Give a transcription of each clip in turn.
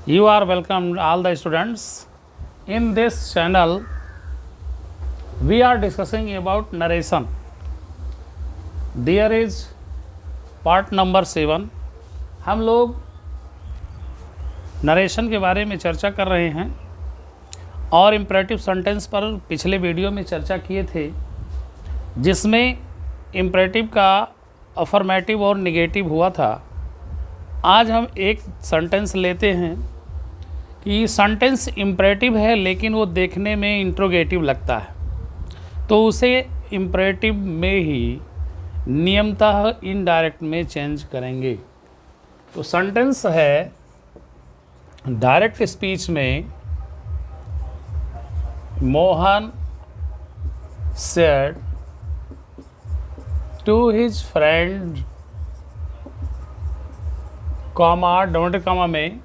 You are welcome, all the students. In this channel, we are discussing about narration. There is part number 7. हम लोग narration के बारे में चर्चा कर रहे हैं और इम्परेटिव सेंटेंस पर पिछले वीडियो में चर्चा किए थे, जिसमें इम्परेटिव का अफर्मेटिव और निगेटिव हुआ था। आज हम एक सेंटेंस लेते हैं कि सेंटेंस इम्परेटिव है लेकिन वो देखने में इंट्रोगेटिव लगता है, तो उसे इम्परेटिव में ही नियमतः इनडायरेक्ट में चेंज करेंगे। तो सेंटेंस है डायरेक्ट स्पीच में Mohan said to his friend, comma don't comma में,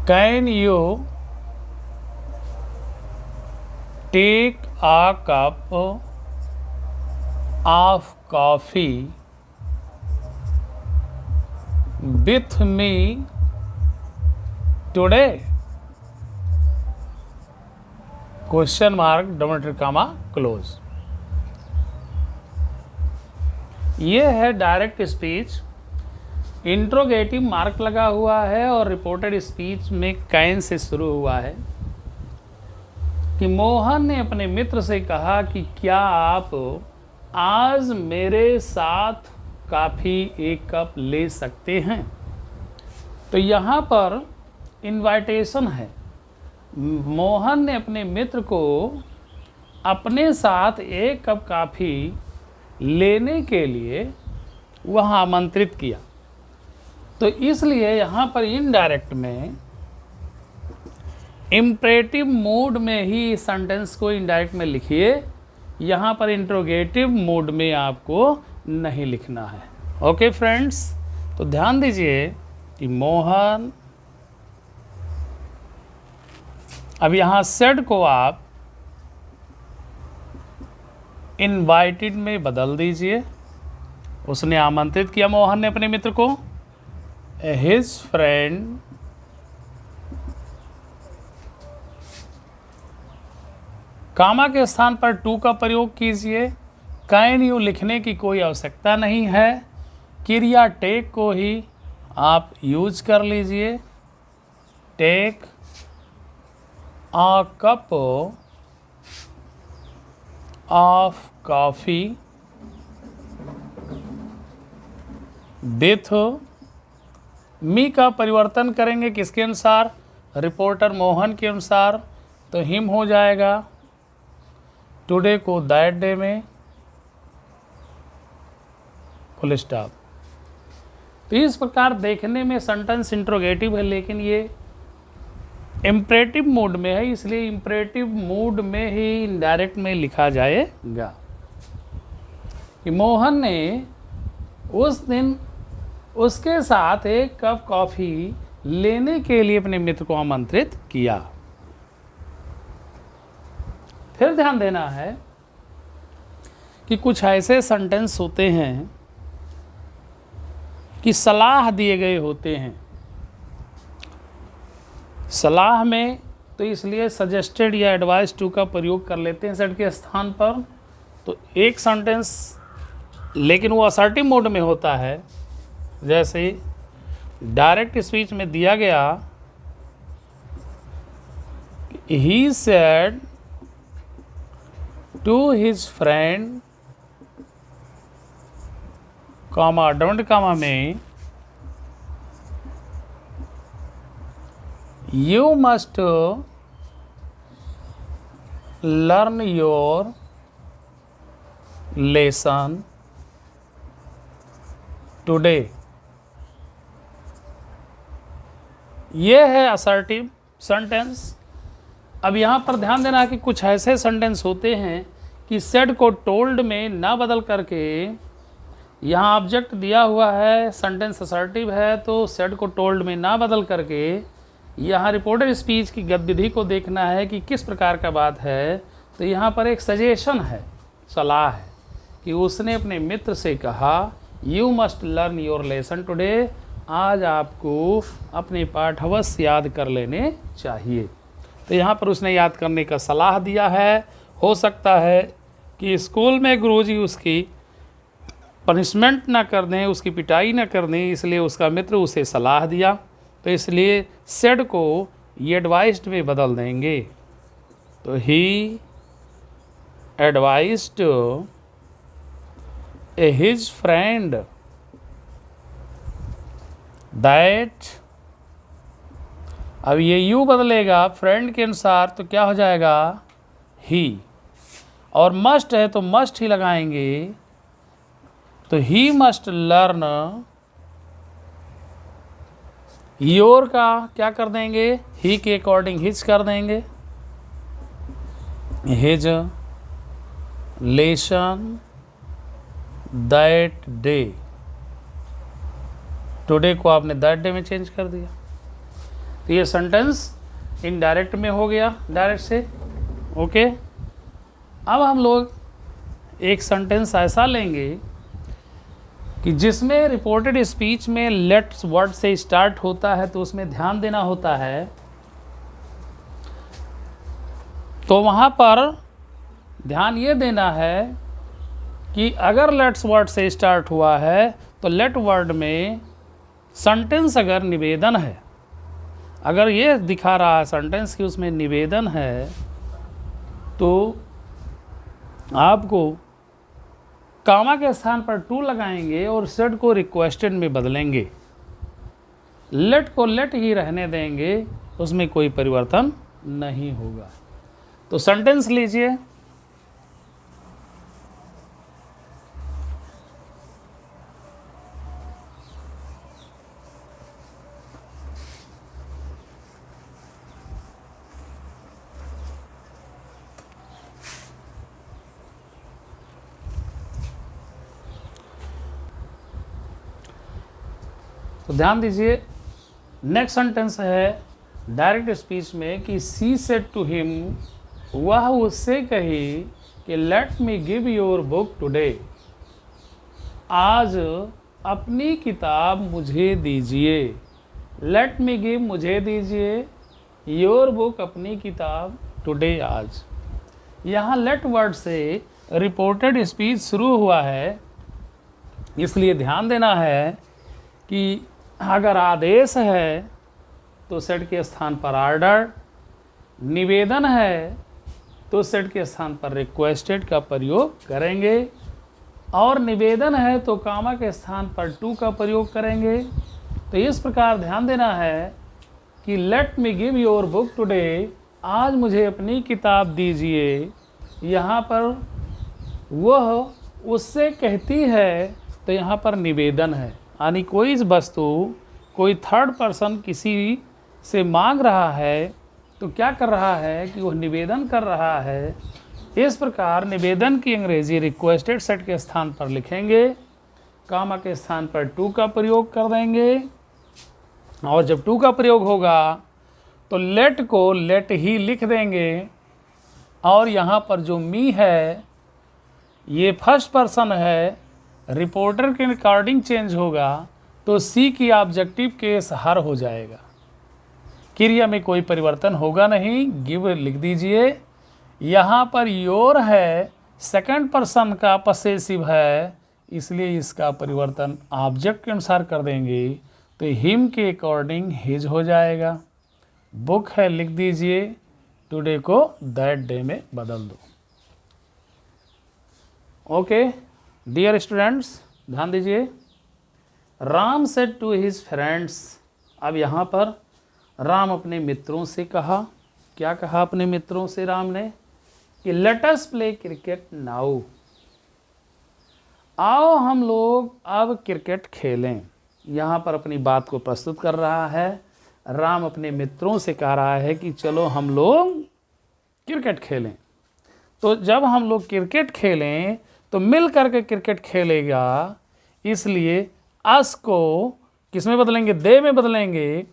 can you take a cup of coffee with me today? Question mark डोमेट्री कामा क्लोज। ये है डायरेक्ट स्पीच, इंट्रोगेटिव मार्क लगा हुआ है और रिपोर्टेड स्पीच में कैन से शुरू हुआ है कि मोहन ने अपने मित्र से कहा कि क्या आप आज मेरे साथ कॉफ़ी एक कप ले सकते हैं। तो यहाँ पर इनवाइटेशन है। मोहन ने अपने मित्र को अपने साथ एक कप कॉफ़ी लेने के लिए वहाँ आमंत्रित किया। तो इसलिए यहाँ पर इनडायरेक्ट में इम्परेटिव मूड में ही इस सेंटेंस को इनडायरेक्ट में लिखिए, यहाँ पर इंट्रोगेटिव मूड में आपको नहीं लिखना है। ओके फ्रेंड्स, तो ध्यान दीजिए कि मोहन, अब यहाँ सेड को आप इनवाइटेड में बदल दीजिए। उसने आमंत्रित किया मोहन ने अपने मित्र को, हिज फ्रेंड कामा के स्थान पर टू का प्रयोग कीजिए। कैन यू लिखने की कोई आवश्यकता नहीं है, क्रिया टेक को ही आप यूज कर लीजिए। Take a cup of coffee with me का परिवर्तन करेंगे किसके अनुसार? रिपोर्टर मोहन के अनुसार। तो हिम हो जाएगा, टुडे को दैट डे में, फुल स्टॉप। तो इस प्रकार देखने में सेंटेंस इंट्रोगेटिव है लेकिन ये इम्परेटिव मूड में है, इसलिए इम्परेटिव मूड में ही इनडायरेक्ट में लिखा जाएगा कि मोहन ने उस दिन उसके साथ एक कप कॉफ़ी लेने के लिए अपने मित्र को आमंत्रित किया। फिर ध्यान देना है कि कुछ ऐसे सेंटेंस होते हैं कि सलाह दिए गए होते हैं। सलाह में तो इसलिए सजेस्टेड या एडवाइस टू का प्रयोग कर लेते हैं सेड के स्थान पर। तो एक सेंटेंस लेकिन वो असर्टिव मोड में होता है, जैसे डायरेक्ट स्पीच में दिया गया, he said to his friend comma don't comma में, you must learn your lesson today। ये है असर्टिव सेंटेंस। अब यहाँ पर ध्यान देना कि कुछ ऐसे सेंटेंस होते हैं कि सेड को टोल्ड में ना बदल करके, यहाँ ऑब्जेक्ट दिया हुआ है, सेंटेंस असर्टिव है तो सेड को टोल्ड में ना बदल करके यहाँ रिपोर्टेड स्पीच की गतिविधि को देखना है कि किस प्रकार का बात है। तो यहाँ पर एक सजेशन है, सलाह है कि उसने अपने मित्र से कहा you must learn your lesson today, आज आपको अपने पाठ अवश्य याद कर लेने चाहिए। तो यहाँ पर उसने याद करने का सलाह दिया है। हो सकता है कि स्कूल में गुरुजी उसकी पनिशमेंट ना कर दें, उसकी पिटाई ना कर दें, इसलिए उसका मित्र उसे सलाह दिया, तो इसलिए सेड को ये एडवाइस्ड में बदल देंगे। तो ही एडवाइस्ड हिज फ्रेंड दैट, अब ये यू बदलेगा फ्रेंड के अनुसार, तो क्या हो जाएगा ही, और मस्ट है तो मस्ट ही लगाएंगे, तो ही मस्ट लर्न, योर का क्या कर देंगे, ही के अकॉर्डिंग हिज कर देंगे, his lesson that day, today को आपने दैट डे में चेंज कर दिया। तो ये सेंटेंस इनडायरेक्ट में हो गया डायरेक्ट से। ओके, अब हम लोग एक सेंटेंस ऐसा लेंगे कि जिसमें रिपोर्टेड स्पीच में लेट्स वर्ड से स्टार्ट होता है, तो उसमें ध्यान देना होता है। तो वहाँ पर ध्यान ये देना है कि अगर लेट्स वर्ड से स्टार्ट हुआ है तो लेट वर्ड में सेंटेंस अगर निवेदन है, अगर ये दिखा रहा है सेंटेंस कि उसमें निवेदन है, तो आपको कामा के स्थान पर टू लगाएंगे और सेड को रिक्वेस्टेड में बदलेंगे। लेट को लेट ही रहने देंगे, उसमें कोई परिवर्तन नहीं होगा। तो सेंटेंस लीजिए, तो ध्यान दीजिए। नेक्स्ट सेंटेंस है डायरेक्ट स्पीच में कि सी सेड टू हिम, वह उससे कही कि let me give your book today, आज अपनी किताब मुझे दीजिए। लेट मी गिव मुझे दीजिए, योर बुक अपनी किताब, टुडे आज। यहाँ लेट वर्ड से रिपोर्टेड स्पीच शुरू हुआ है, इसलिए ध्यान देना है कि अगर आदेश है तो सेड के स्थान पर ऑर्डर, निवेदन है तो सेड के स्थान पर रिक्वेस्टेड का प्रयोग करेंगे, और निवेदन है तो कामा के स्थान पर टू का प्रयोग करेंगे। तो इस प्रकार ध्यान देना है कि let me give your book today, आज मुझे अपनी किताब दीजिए। यहाँ पर वह उससे कहती है, तो यहाँ पर निवेदन है, यानी कोई वस्तु कोई थर्ड पर्सन किसी से मांग रहा है, तो क्या कर रहा है कि वह निवेदन कर रहा है। इस प्रकार निवेदन की अंग्रेजी रिक्वेस्टेड सेट के स्थान पर लिखेंगे, कामा के स्थान पर टू का प्रयोग कर देंगे, और जब टू का प्रयोग होगा तो लेट को लेट ही लिख देंगे, और यहाँ पर जो मी है ये फर्स्ट पर्सन है, रिपोर्टर के अकॉर्डिंग चेंज होगा, तो सी की ऑब्जेक्टिव केस हर हो जाएगा, क्रिया में कोई परिवर्तन होगा नहीं। गिव लिख दीजिए। यहाँ पर योर है, सेकंड पर्सन का पसेसिव है, इसलिए इसका परिवर्तन ऑब्जेक्ट के अनुसार कर देंगे, तो हिम के अकॉर्डिंग हिज हो जाएगा। बुक है लिख दीजिए, टुडे को दैट डे में बदल दो। ओके डियर स्टूडेंट्स, ध्यान दीजिए। Ram said to his friends, अब यहाँ पर राम अपने मित्रों से कहा। क्या कहा अपने मित्रों से राम ने कि let us play cricket now, आओ हम लोग अब क्रिकेट खेलें। यहाँ पर अपनी बात को प्रस्तुत कर रहा है। राम अपने मित्रों से कह रहा है कि चलो हम लोग क्रिकेट खेलें। तो जब हम लोग क्रिकेट खेलें तो मिल करके क्रिकेट खेलेगा, इसलिए अस को किस में बदलेंगे, दे में बदलेंगे।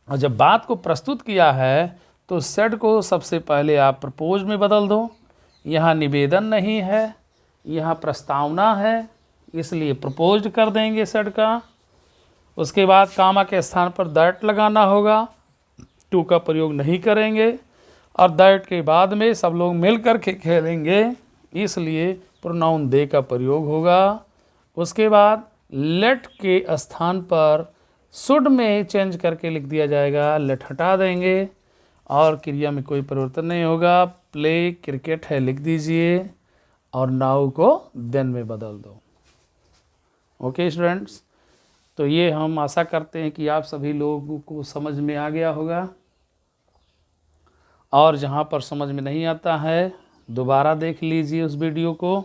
और जब बात को प्रस्तुत किया है तो सेड को सबसे पहले आप प्रपोज में बदल दो। यहाँ निवेदन नहीं है, यहाँ प्रस्तावना है, इसलिए प्रपोज्ड कर देंगे सेड का। उसके बाद कामा के स्थान पर दैट लगाना होगा, टू का प्रयोग नहीं करेंगे, और दैट के बाद में सब लोग मिल कर के खेलेंगे, इसलिए प्रोनाउन दे का प्रयोग होगा। उसके बाद लेट के स्थान पर शुड में चेंज करके लिख दिया जाएगा, लेट हटा देंगे और क्रिया में कोई परिवर्तन नहीं होगा। प्ले क्रिकेट है लिख दीजिए और नाउ को देन में बदल दो। ओके स्टूडेंट्स, तो ये हम आशा करते हैं कि आप सभी लोगों को समझ में आ गया होगा, और जहाँ पर समझ में नहीं आता है दोबारा देख लीजिए उस वीडियो को,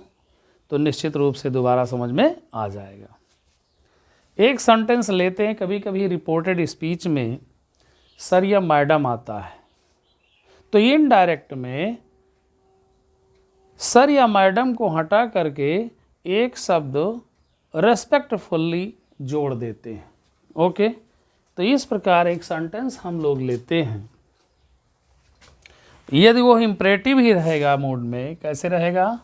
तो निश्चित रूप से दोबारा समझ में आ जाएगा। एक सेंटेंस लेते हैं, कभी कभी रिपोर्टेड स्पीच में सर या मैडम आता है, तो इनडायरेक्ट में सर या मैडम को हटा करके एक शब्द रेस्पेक्टफुली जोड़ देते हैं। ओके, तो इस प्रकार एक सेंटेंस हम लोग लेते हैं। यदि वो इम्परेटिव ही रहेगा मोड में, कैसे रहेगा?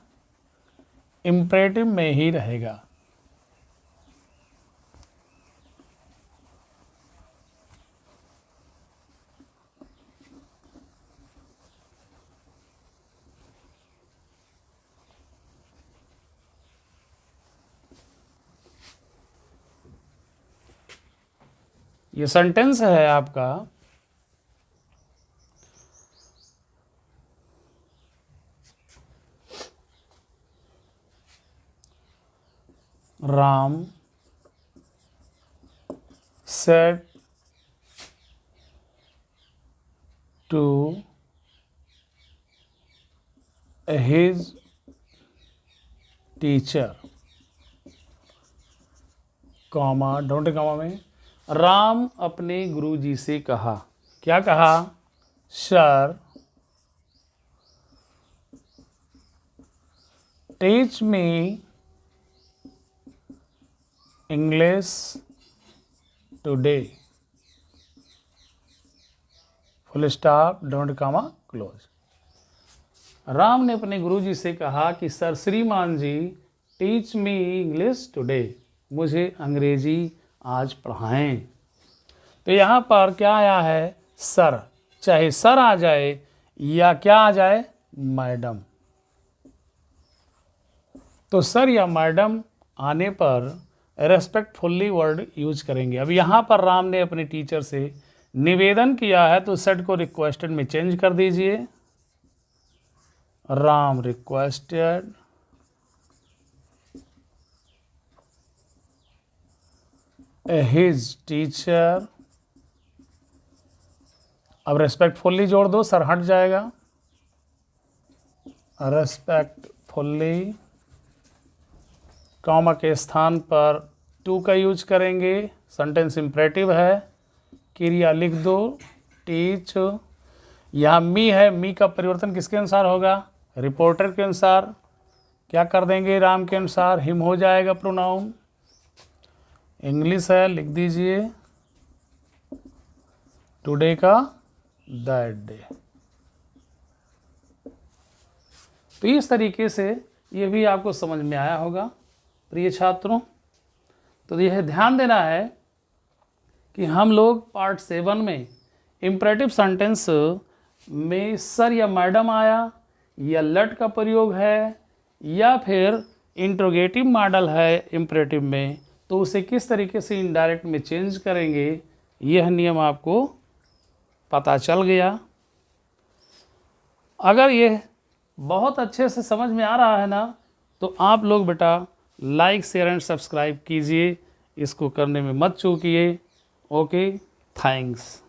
इम्परेटिव में ही रहेगा। ये सेंटेंस है आपका Ram said to his teacher, comma don't comma में, राम अपने गुरुजी से कहा, क्या कहा? Sir teach me English today, full stop don't comma close. Ram ने अपने गुरुजी से कहा कि सर श्रीमान जी टीच मी इंग्लिश टुडे, मुझे अंग्रेजी आज पढ़ाएं। तो यहाँ पर क्या आया है? सर, चाहे सर आ जाए या क्या आ जाए? मैडम। तो सर या मैडम आने पर रेस्पेक्टफुली वर्ड यूज करेंगे। अब यहाँ पर राम ने अपने टीचर से निवेदन किया है, तो सेड को रिक्वेस्टेड में चेंज कर दीजिए। राम रिक्वेस्टेड हिज टीचर, अब रेस्पेक्टफुली जोड़ दो, सर हट जाएगा। रेस्पेक्टफुली, कॉमा के स्थान पर टू का यूज करेंगे, सेंटेंस इम्परेटिव है, क्रिया लिख दो टीच। यहाँ मी है, मी का परिवर्तन किसके अनुसार होगा? रिपोर्टर के अनुसार। क्या कर देंगे? राम के अनुसार हिम हो जाएगा प्रोनाउन। इंग्लिश है, लिख दीजिए टुडे का दैट डे। तो इस तरीके से ये भी आपको समझ में आया होगा प्रिय छात्रों। तो यह ध्यान देना है कि हम लोग पार्ट 7 में इम्परेटिव सेंटेंस में सर या मैडम आया या लेट का प्रयोग है या फिर इंट्रोगेटिव मॉडल है इम्परेटिव में, तो उसे किस तरीके से इनडायरेक्ट में चेंज करेंगे, यह नियम आपको पता चल गया। अगर ये बहुत अच्छे से समझ में आ रहा है ना, तो आप लोग बेटा लाइक शेयर एंड सब्सक्राइब कीजिए, इसको करने में मत चूकिए। Okay, thanks.